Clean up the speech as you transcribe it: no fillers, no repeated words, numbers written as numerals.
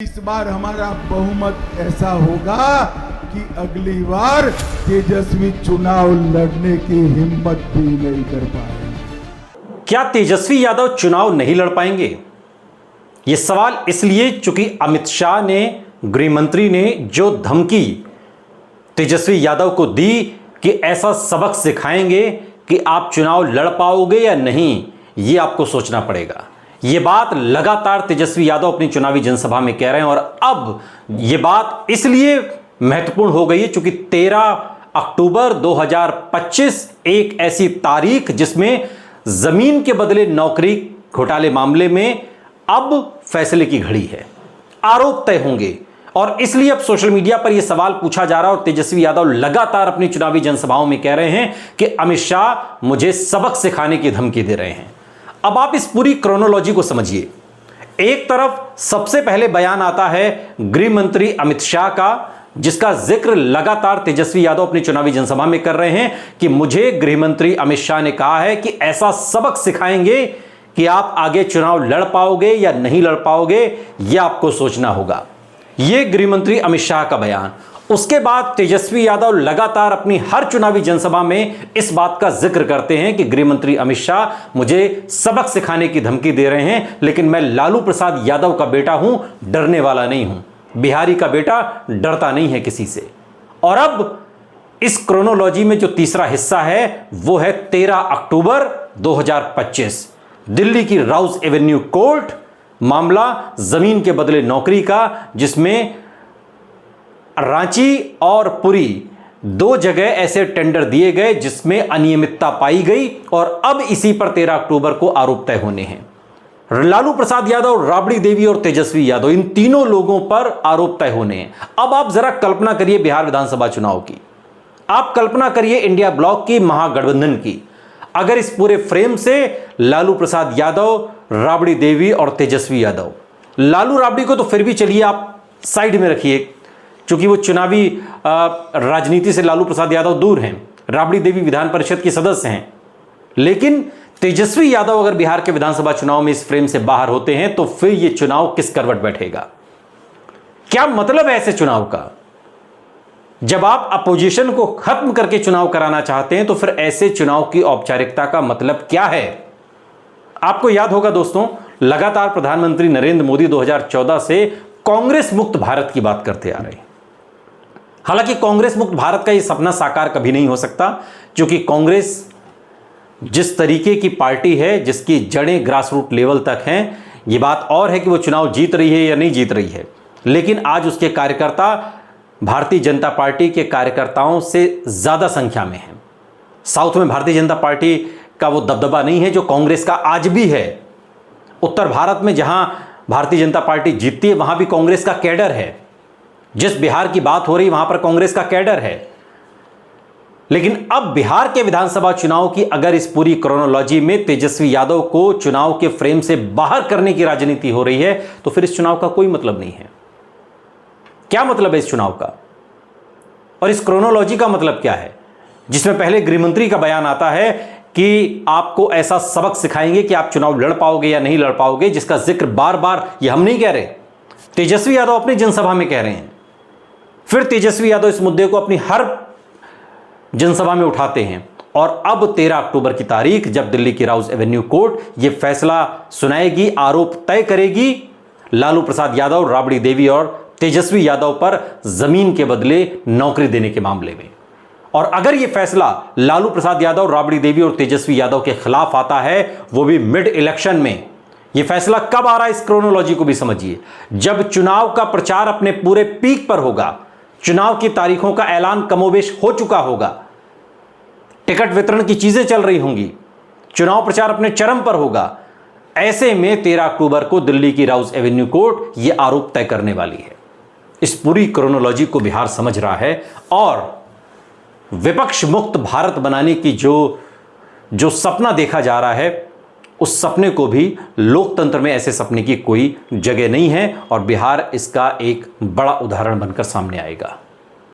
इस बार हमारा बहुमत ऐसा होगा कि अगली बार तेजस्वी चुनाव लड़ने की हिम्मत भी नहीं कर पाएंगे। क्या तेजस्वी यादव चुनाव नहीं लड़ पाएंगे? यह सवाल इसलिए चूंकि अमित शाह ने, गृह मंत्री ने जो धमकी तेजस्वी यादव को दी कि ऐसा सबक सिखाएंगे कि आप चुनाव लड़ पाओगे या नहीं, यह आपको सोचना पड़ेगा। यह बात लगातार तेजस्वी यादव अपनी चुनावी जनसभा में कह रहे हैं और अब यह बात इसलिए महत्वपूर्ण हो गई है चूंकि 13 अक्टूबर 2025 एक ऐसी तारीख जिसमें जमीन के बदले नौकरी घोटाले मामले में अब फैसले की घड़ी है, आरोप तय होंगे और इसलिए अब सोशल मीडिया पर यह सवाल पूछा जा रहा है और तेजस्वी यादव लगातार अपनी चुनावी जनसभाओं में कह रहे हैं कि अमित शाह मुझे सबक सिखाने की धमकी दे रहे हैं। अब आप इस पूरी क्रोनोलॉजी को समझिए। एक तरफ सबसे पहले बयान आता है गृह मंत्री अमित शाह का, जिसका जिक्र लगातार तेजस्वी यादव अपनी चुनावी जनसभा में कर रहे हैं कि मुझे गृह मंत्री अमित शाह ने कहा है कि ऐसा सबक सिखाएंगे कि आप आगे चुनाव लड़ पाओगे या नहीं लड़ पाओगे, यह आपको सोचना होगा। यह गृह मंत्री अमित शाह का बयान। उसके बाद तेजस्वी यादव लगातार अपनी हर चुनावी जनसभा में इस बात का जिक्र करते हैं कि गृह मंत्री अमित शाह मुझे सबक सिखाने की धमकी दे रहे हैं, लेकिन मैं लालू प्रसाद यादव का बेटा हूं, डरने वाला नहीं हूं। बिहारी का बेटा डरता नहीं है किसी से। और अब इस क्रोनोलॉजी में जो तीसरा हिस्सा है वो है 13 अक्टूबर 2025 दिल्ली की राउज एवेन्यू कोर्ट, मामला जमीन के बदले नौकरी का, जिसमें रांची और पुरी दो जगह ऐसे टेंडर दिए गए जिसमें अनियमितता पाई गई और अब इसी पर 13 अक्टूबर को आरोप तय होने हैं। लालू प्रसाद यादव, राबड़ी देवी और तेजस्वी यादव, इन तीनों लोगों पर आरोप तय होने हैं। अब आप जरा कल्पना करिए बिहार विधानसभा चुनाव की, आप कल्पना करिए इंडिया ब्लॉक की, महागठबंधन की। अगर इस पूरे फ्रेम से लालू प्रसाद यादव, राबड़ी देवी और तेजस्वी यादव, लालू राबड़ी को तो फिर भी चलिए आप साइड में रखिए क्योंकि वो चुनावी राजनीति से लालू प्रसाद यादव दूर हैं, राबड़ी देवी विधान परिषद की सदस्य हैं, लेकिन तेजस्वी यादव अगर बिहार के विधानसभा चुनाव में इस फ्रेम से बाहर होते हैं तो फिर यह चुनाव किस करवट बैठेगा? क्या मतलब है ऐसे चुनाव का? जब आप अपोजिशन को खत्म करके चुनाव कराना चाहते हैं तो फिर ऐसे चुनाव की औपचारिकता का मतलब क्या है? आपको याद होगा दोस्तों, लगातार प्रधानमंत्री नरेंद्र मोदी 2014 से कांग्रेस मुक्त भारत की बात करते आ रहे हैं। हालांकि कांग्रेस मुक्त भारत का यह सपना साकार कभी नहीं हो सकता क्योंकि कांग्रेस जिस तरीके की पार्टी है, जिसकी जड़ें ग्रास रूट लेवल तक हैं, यह बात और है कि वो चुनाव जीत रही है या नहीं जीत रही है, लेकिन आज उसके कार्यकर्ता भारतीय जनता पार्टी के कार्यकर्ताओं से ज्यादा संख्या में हैं। साउथ में भारतीय जनता पार्टी का वो दबदबा नहीं है जो कांग्रेस का आज भी है। उत्तर भारत में जहां भारतीय जनता पार्टी जीतती है वहां भी कांग्रेस का कैडर है। जिस बिहार की बात हो रही वहां पर कांग्रेस का कैडर है। लेकिन अब बिहार के विधानसभा चुनाव की अगर इस पूरी क्रोनोलॉजी में तेजस्वी यादव को चुनाव के फ्रेम से बाहर करने की राजनीति हो रही है तो फिर इस चुनाव का कोई मतलब नहीं है। क्या मतलब है इस चुनाव का? और इस क्रोनोलॉजी का मतलब क्या है जिसमें पहले गृहमंत्री का बयान आता है कि आपको ऐसा सबक सिखाएंगे कि आप चुनाव लड़ पाओगे या नहीं लड़ पाओगे, जिसका जिक्र बार बार, यह हम नहीं कह रहे, तेजस्वी यादव अपनी जनसभा में कह रहे हैं। फिर तेजस्वी यादव इस मुद्दे को अपनी हर जनसभा में उठाते हैं और अब 13 अक्टूबर की तारीख जब दिल्ली की राउज एवेन्यू कोर्ट यह फैसला सुनाएगी, आरोप तय करेगी लालू प्रसाद यादव, राबड़ी देवी और तेजस्वी यादव पर जमीन के बदले नौकरी देने के मामले में। और अगर यह फैसला लालू प्रसाद यादव, राबड़ी देवी और तेजस्वी यादव के खिलाफ आता है, वो भी मिड इलेक्शन में, यह फैसला कब आ रहा है इस क्रोनोलॉजी को भी समझिए। जब चुनाव का प्रचार अपने पूरे पीक पर होगा, चुनाव की तारीखों का ऐलान कमोबेश हो चुका होगा, टिकट वितरण की चीजें चल रही होंगी, चुनाव प्रचार अपने चरम पर होगा, ऐसे में 13 अक्टूबर को दिल्ली की राउज एवेन्यू कोर्ट यह आरोप तय करने वाली है। इस पूरी क्रोनोलॉजी को बिहार समझ रहा है और विपक्ष मुक्त भारत बनाने की जो सपना देखा जा रहा है, उस सपने को भी लोकतंत्र में ऐसे सपने की कोई जगह नहीं है और बिहार इसका एक बड़ा उदाहरण बनकर सामने आएगा।